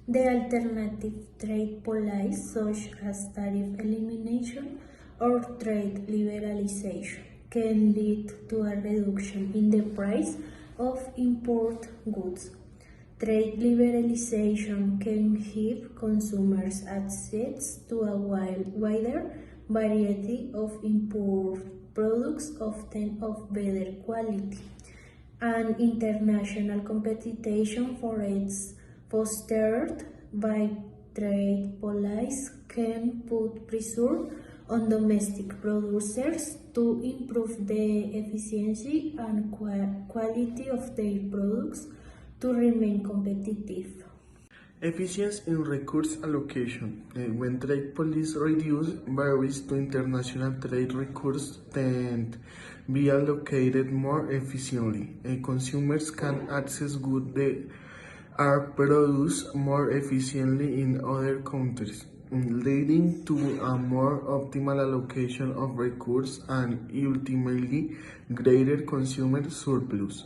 The alternative trade policies such as tariff elimination or trade liberalization can lead to a reduction in the price of import goods. Trade liberalization can give consumers access to a wider variety of import products, often of better quality. And international competition for its fostered by trade policies can put pressure on domestic producers to improve the efficiency and quality of their products to remain competitive. Efficiency in resource allocation. When trade policy reduce varies to international trade resources tend be allocated more efficiently. Consumers can access goods that are produced more efficiently in other countries, leading to a more optimal allocation of resources and ultimately greater consumer surplus.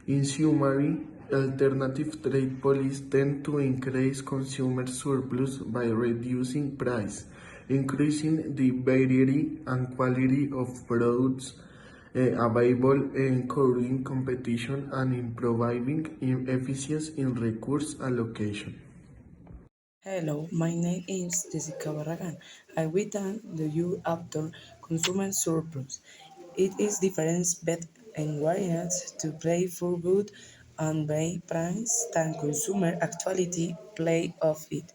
In summary, alternative trade policies tend to increase consumer surplus by reducing price, increasing the variety and quality of products available, encouraging competition, and improving efficiency in resource allocation. Hello, my name is Jessica Barragan. I written the year after consumer surplus. It is different but environment to play for good and by price than consumer actuality play of it.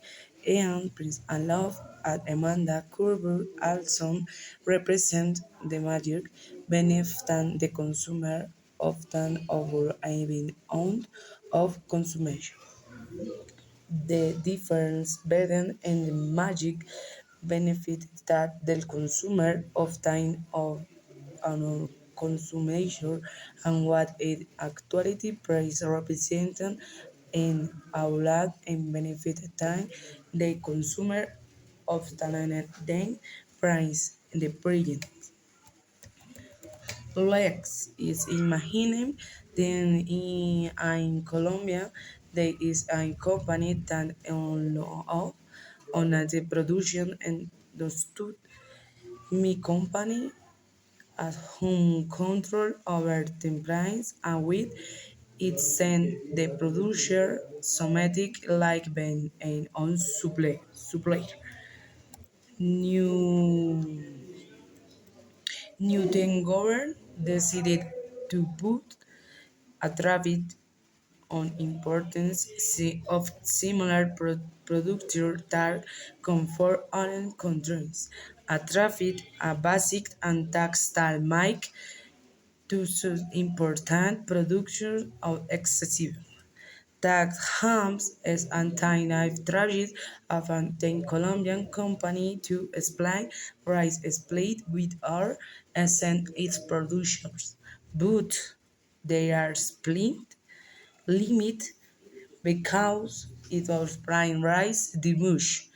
And Prince and Love at Amanda Curber also represent the major benefit than the consumer often over having owned of consumption. The difference between and the magic benefit that the consumer obtain of an consumption and what it actually price represented in outlet and benefit time the consumer obtain then price in the present. Lex is imagine then in Colombia there is a company that on the production and those two my company at home control over the price and with it send the producer somatic like being an on supply. New Newton government decided to put a tariff on importance of similar products that come from other countries. A traffic, a basic and tax that make to such important production of excessive. Tax harms as anti-knife tragedy of an Colombian company to explain price split with our and its producers. But they are split limit because it was prime rice the bush.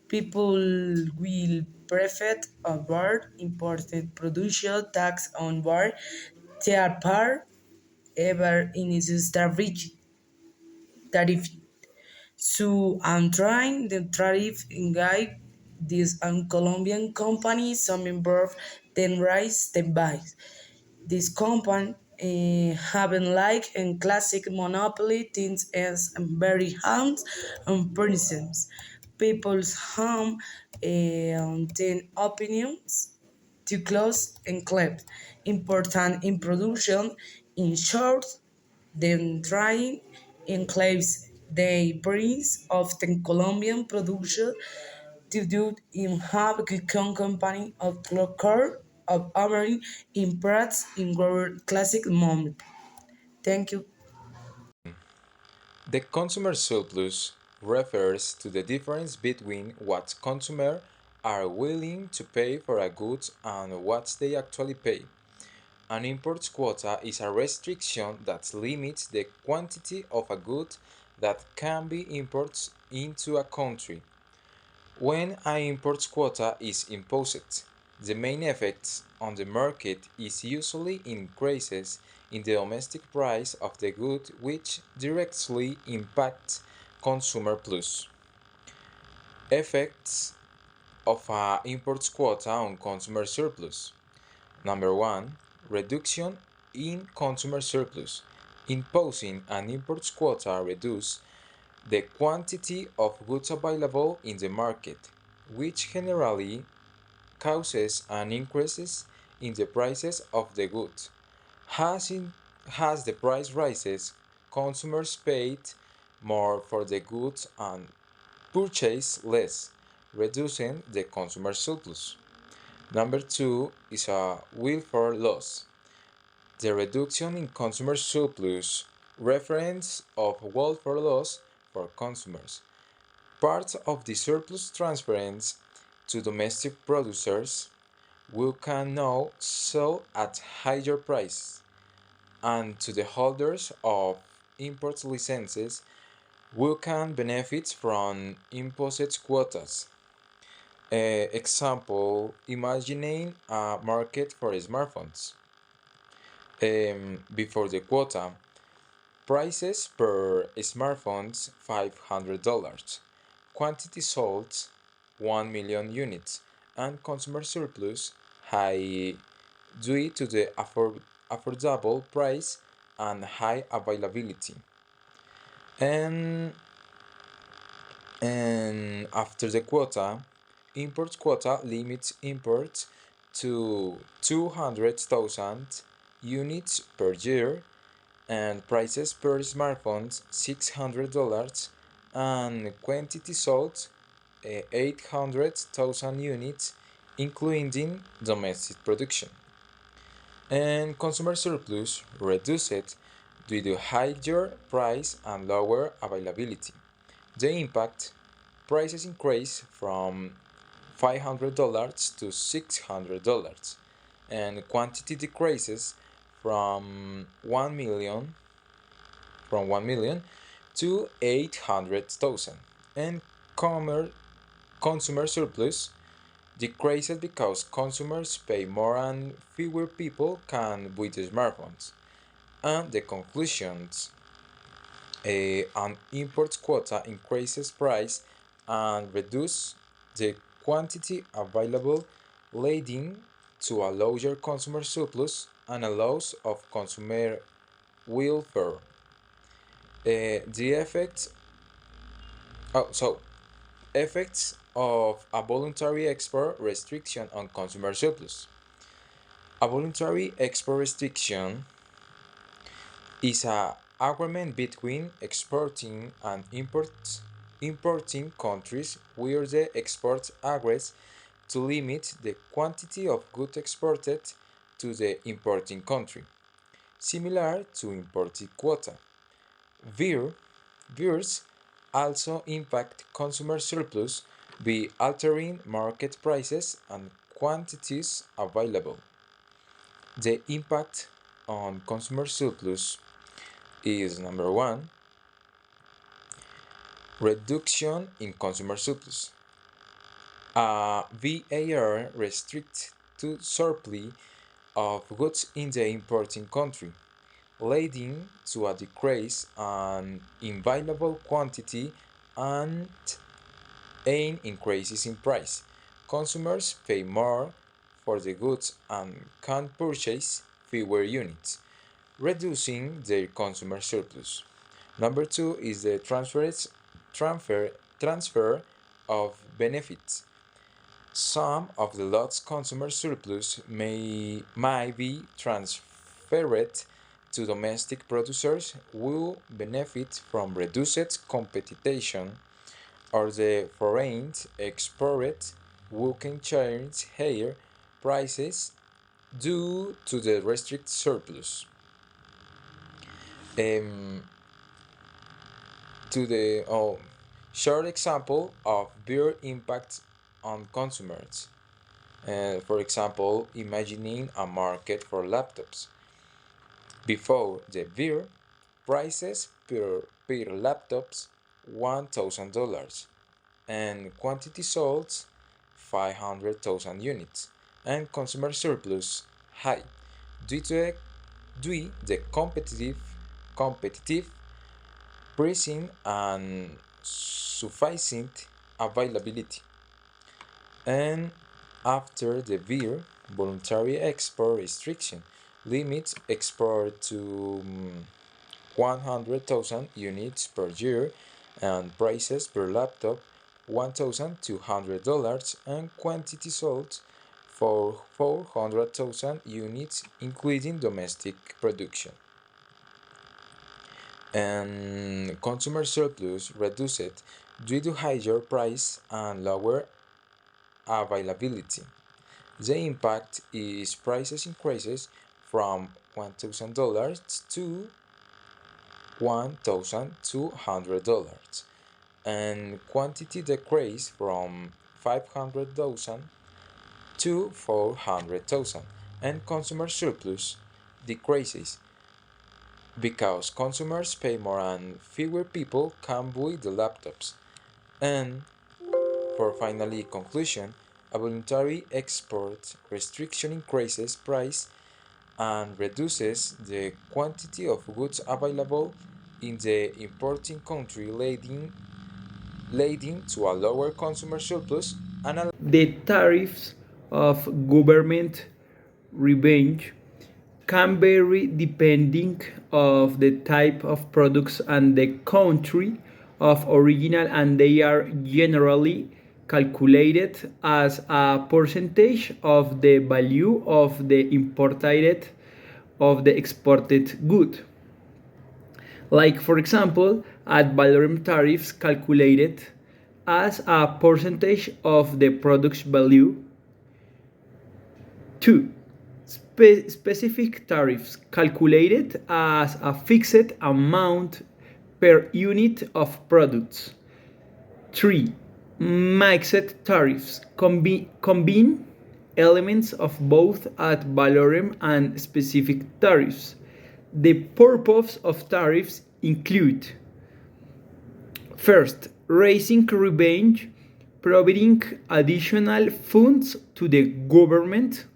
People will prefer avoid imported producer tax on board their part ever in its tariff. So I'm trying the tariff in guide this Colombian company some improve then rise then buys. This company having like in classic monopoly things as very harms and prisons. People's harm then opinions to close and clip. Important in production, in short, then trying enclaves the brains of the Colombian producer to do in have a company of local of American in Pratt's in Grover Classic moment. Thank you. The consumer surplus refers to the difference between what consumers are willing to pay for a good and what they actually pay. An import quota is a restriction that limits the quantity of a good that can be imported into a country. When an import quota is imposed, the main effect on the market is usually increases in the domestic price of the good which directly impacts consumer plus. Effects of a imports quota on consumer surplus. Number 1. Reduction in consumer surplus. Imposing an imports quota reduces the quantity of goods available in the market, which generally causes an increase in the prices of the goods. As the price rises, consumers paid more for the goods and purchase less, reducing the consumer surplus. Number 2 is a welfare loss. The reduction in consumer surplus reference of welfare loss for consumers. Part of the surplus transference to domestic producers who can now sell at higher prices, and to the holders of import licenses who can benefit from imposed quotas. Example, imagining a market for smartphones. Before the quota, prices per smartphones $500, quantity sold 1 million units, and consumer surplus high due to the affordable price and high availability. And, and after the quota, import quota limits imports to 200,000 units per year, and prices per smartphone $600, and quantity sold 800,000 units, including domestic production. And consumer surplus reduced due to higher price and lower availability. The impact: prices increase from $500 to $600, and quantity decreases from 1 million to 800,000, and consumer surplus decreases because consumers pay more and fewer people can buy the smartphones. And the conclusions: an import quota increases price and reduces the quantity available, leading to a larger consumer surplus and a loss of consumer welfare. The effects oh, so effects of a voluntary export restriction on consumer surplus. A voluntary export restriction is an agreement between exporting and importing countries where the export agrees to limit the quantity of goods exported to the importing country, similar to imported quota. VIR, VIRs also impact consumer surplus by altering market prices and quantities available. The impact on consumer surplus is: number 1, reduction in consumer surplus. A VAR restricts to supply of goods in the importing country, leading to a decrease in available quantity and an increase in price. Consumers pay more for the goods and can purchase fewer units, reducing their consumer surplus. Number 2 is the transfer of benefits. Some of the lot's consumer surplus might be transferred to domestic producers who benefit from reduced competition, or the foreign exporters who can charge higher prices due to the restricted surplus. Um, to the short example of beer impact on consumers. For example, imagining a market for laptops. Before the beer, prices per laptops $1,000, and quantity sold 500,000 units, and consumer surplus high due to the competitive pricing and sufficient availability. And after the beer, voluntary export restriction limits export to 100,000 units per year and prices per laptop $1,200 and quantity sold for 400,000 units including domestic production. And consumer surplus reduced due to higher price and lower availability. The impact is prices increases from $1,000 to $1,200 and quantity decrease from 500,000 to 400,000 and consumer surplus decreases because consumers pay more and fewer people can buy the laptops. And for finally conclusion, a voluntary export restriction increases price and reduces the quantity of goods available in the importing country, leading to a lower consumer surplus and a The tariffs of government revenge can vary depending of the type of products and the country of original, and they are generally calculated as a percentage of the value of the imported of the exported good. Like for example, ad valorem tariffs calculated as a percentage of the product's value. 2. Specific tariffs calculated as a fixed amount per unit of products. 3. Mixed tariffs combine elements of both ad valorem and specific tariffs. The purpose of tariffs include: first, raising revenue, providing additional funds to the government.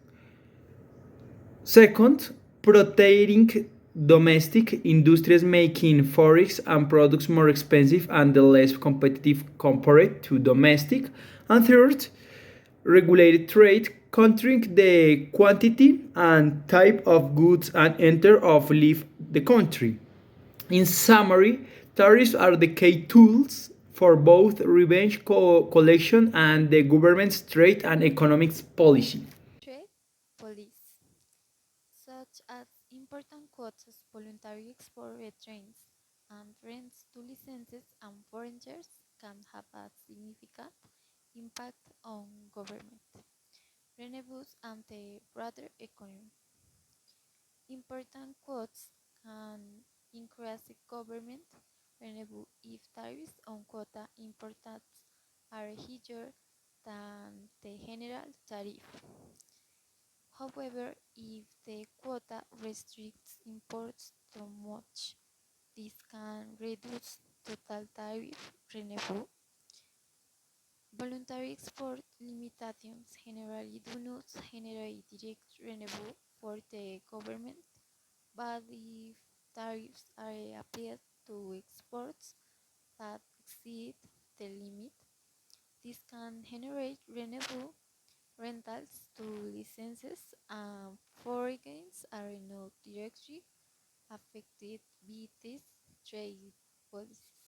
Second, protecting domestic industries, making forex and products more expensive and less competitive compared to domestic. And third, regulated trade, controlling the quantity and type of goods and enter or leave the country. In summary, tariffs are the key tools for both revenge collection and the government's trade and economic policy. Trade police, such as important quotas, voluntary export restraints, and rents to licenses and foreigners can have a significant impact on government revenues and the broader economy. Important quotas can increase government revenue if tariffs on quota imports are higher than the general tariff. However, if the quota restricts imports too much, this can reduce total tariff revenue. Voluntary export limitations generally do not generate direct revenue for the government, but if tariffs are applied to exports that exceed the limit, this can generate revenue. Rentals to licenses and foreign gains are not directly affected by this trade policy.